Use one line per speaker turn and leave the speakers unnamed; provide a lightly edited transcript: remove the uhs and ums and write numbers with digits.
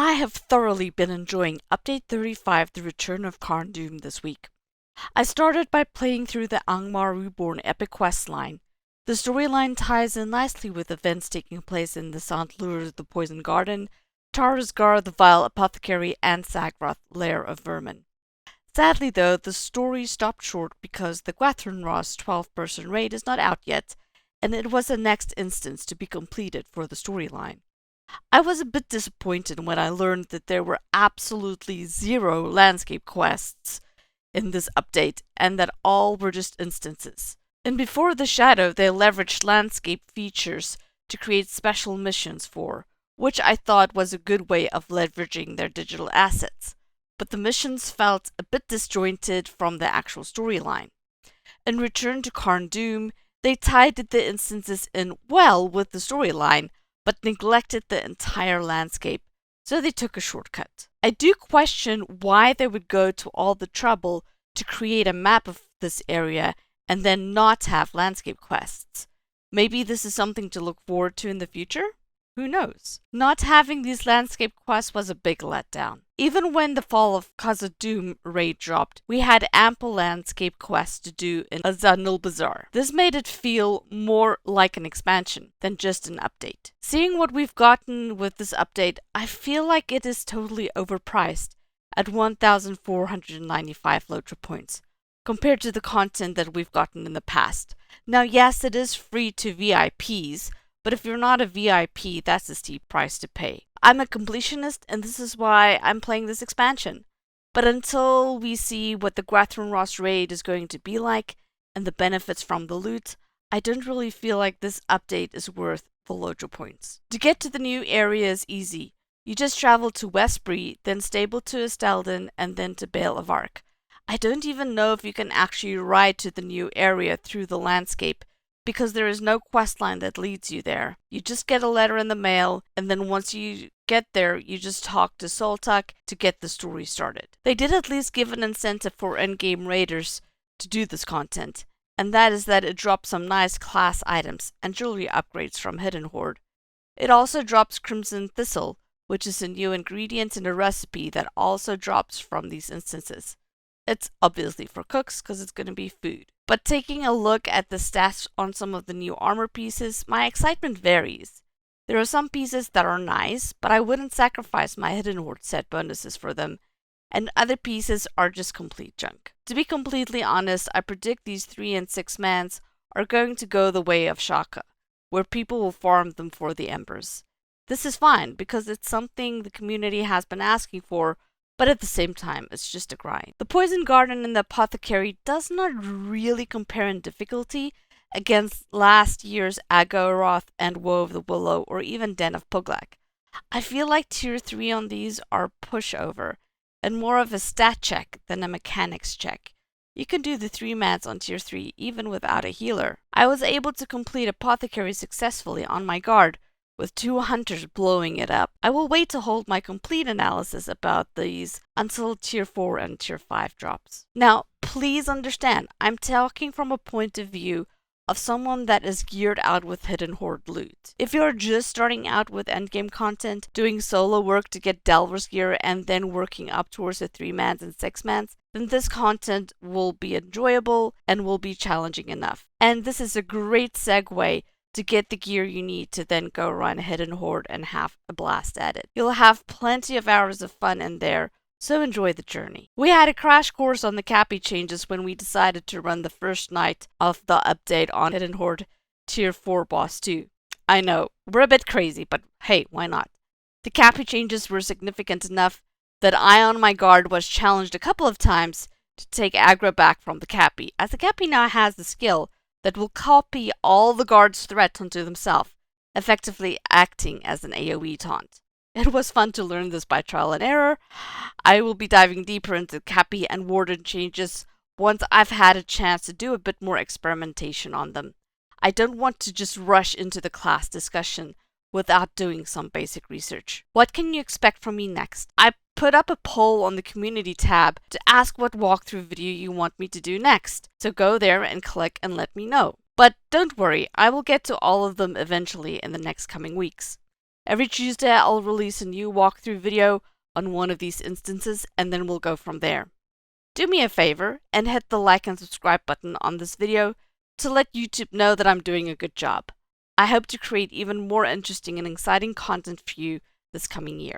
I have thoroughly been enjoying Update 35 The Return of Carn Dum this week. I started by playing through the Angmar Reborn epic quest line. The storyline ties in nicely with events taking place in the St. Lure the Poison Garden, Tarsgar the Vile Apothecary, and Sagrath Lair of Vermin. Sadly though, the story stopped short because the Ross 12-person raid is not out yet, and it was the next instance to be completed for the storyline. I was a bit disappointed when I learned that there were absolutely zero landscape quests in this update and that all were just instances. And Before the Shadow, they leveraged landscape features to create special missions for, which I thought was a good way of leveraging their digital assets. But the missions felt a bit disjointed from the actual storyline. In Return to Carn Dum, they tied the instances in well with the storyline, but neglected the entire landscape, so they took a shortcut. I do question why they would go to all the trouble to create a map of this area and then not have landscape quests. Maybe this is something to look forward to in the future? Who knows? Not having these landscape quests was a big letdown. Even when the Fall of Khazad-dûm raid dropped, we had ample landscape quests to do in Azanul Bazaar. This made it feel more like an expansion than just an update. Seeing what we've gotten with this update, I feel like it is totally overpriced at 1,495 LOTRO points, compared to the content that we've gotten in the past. Now yes, it is free to VIPs, but if you're not a VIP, that's a steep price to pay. I'm a completionist, and this is why I'm playing this expansion. But until we see what the Ross raid is going to be like, and the benefits from the loot, I don't really feel like this update is worth the LOTRO points. To get to the new area is easy. You just travel to Westbury, then stable to Estelden, and then to Bale of Arc. I don't even know if you can actually ride to the new area through the landscape, because there is no questline that leads you there. You just get a letter in the mail, and then once you get there, you just talk to Soltak to get the story started. They did at least give an incentive for Endgame raiders to do this content, and that is that it drops some nice class items and jewelry upgrades from Hidden Hoard. It also drops Crimson Thistle, which is a new ingredient in a recipe that also drops from these instances. It's obviously for cooks because it's going to be food. But taking a look at the stats on some of the new armor pieces, my excitement varies. There are some pieces that are nice, but I wouldn't sacrifice my Hidden Hoard set bonuses for them, and other pieces are just complete junk. To be completely honest, I predict these 3 and 6 mans are going to go the way of Shaka, where people will farm them for the embers. This is fine because it's something the community has been asking for, but at the same time, it's just a grind. The Poison Garden and the Apothecary does not really compare in difficulty against last year's Agoroth and Woe of the Willow or even Den of Puglak. I feel like tier 3 on these are pushover and more of a stat check than a mechanics check. You can do the 3 mats on tier 3 even without a healer. I was able to complete Apothecary successfully on my guard, with 2 hunters blowing it up. I will wait to hold my complete analysis about these until tier 4 and tier 5 drops. Now, please understand, I'm talking from a point of view of someone that is geared out with Hidden Hoard loot. If you're just starting out with endgame content, doing solo work to get Delver's gear and then working up towards the 3 mans and 6 mans, then this content will be enjoyable and will be challenging enough. And this is a great segue to get the gear you need to then go run Hidden Hoard and have a blast at it. You'll have plenty of hours of fun in there, so enjoy the journey. We had a crash course on the Cappy changes when we decided to run the first night of the update on Hidden Hoard Tier 4 Boss 2. I know, we're a bit crazy, but hey, why not? The Cappy changes were significant enough that I on my guard was challenged a couple of times to take aggro back from the Cappy, as the Cappy now has the skill that will copy all the guard's threat onto themselves, effectively acting as an AoE taunt. It was fun to learn this by trial and error. I will be diving deeper into Cappy and Warden changes once I've had a chance to do a bit more experimentation on them. I don't want to just rush into the class discussion without doing some basic research. What can you expect from me next? I put up a poll on the community tab to ask what walkthrough video you want me to do next, so go there and click and let me know. But don't worry, I will get to all of them eventually in the next coming weeks. Every Tuesday I'll release a new walkthrough video on one of these instances, and then we'll go from there. Do me a favor and hit the like and subscribe button on this video to let YouTube know that I'm doing a good job. I hope to create even more interesting and exciting content for you this coming year.